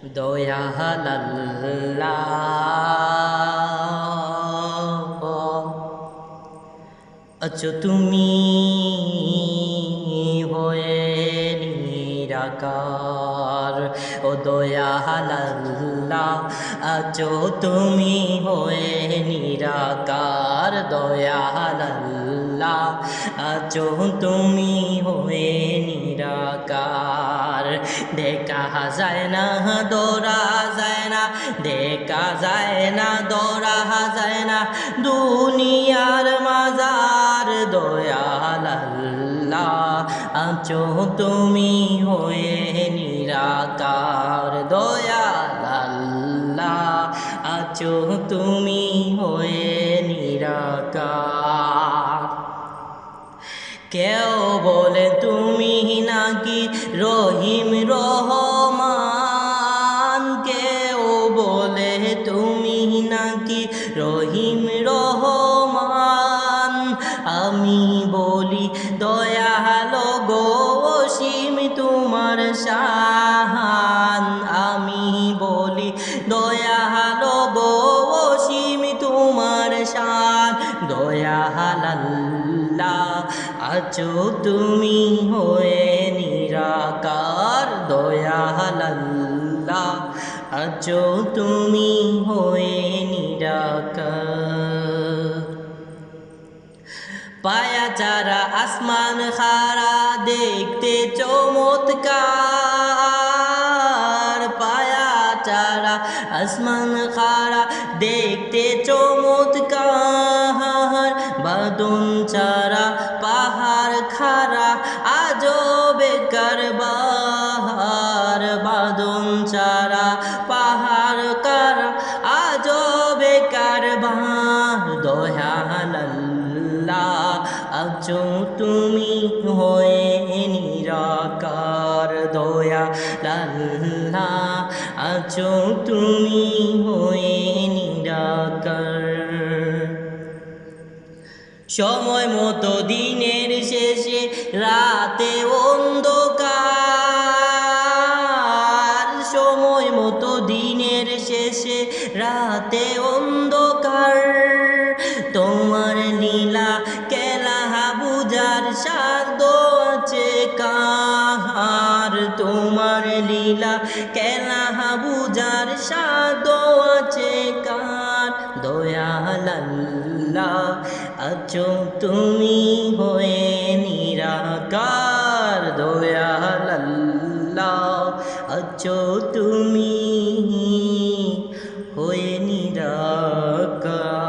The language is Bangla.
দয়াল আল্লাহ আছো তুমি হয়ে নিরাকার। ও দয়াল আল্লাহ আছো তুমি হয়ে নিরাকার। দয়াল আল্লাহ আছো তুমি হয়ে নিরাকার। দেখা যায় না দৌড়া যায় না, দেখা যায় না দৌড়া যায় না দুনিয়ার মাজার। দয়াল আল্লাহ আছো তুমি হয়ে নিরাকার। দয়াল আল্লাহ আছো তুমি হয়ে নিরাকার। কেউ বলে তুমি নাকি রহিম রহমান, কেউ বলে তুমি নাকি রহিম রহমান। আমি বলি দয়ালো গো অসীম তোমার শান। আমি বলি দয়ালো গো অসীম তোমার শান। দয়াল আল্লাহ আছো তুমি হয়ে নিরাকার। দয়াল আল্লাহ আছো তুমি হয়ে নিরাকার। পায়া চারা আসমান খারা দেখতে চমৎকার। পায়া চারা আসমান খারা দেখতে চমৎকার। বাদন চারা পাহাড় খারা আজবে কারবার। বাদন চারা পাহাড় কারা আজবে কারবার। দয়াল আল্লাহ আছো তুমি হয়ে নিরাকার। দয়াল আল্লাহ আছো তুমি হয়ে নিরাকার। সময় মতো দিনের শেষে রাতে অন্ধকার। সময় মতো দিনের শেষে রাতে অন্ধকার। তোমার লীলা খেলা বুঝার সাধ্য আছে কার। তোমার লীলা খেলা বুঝার সাধ্য আছে কার। দয়াল আল্লাহ আছো তুমি হয়ে নিরাকার। দয়াল আল্লাহ আছো তুমি হয়ে নিরাকার।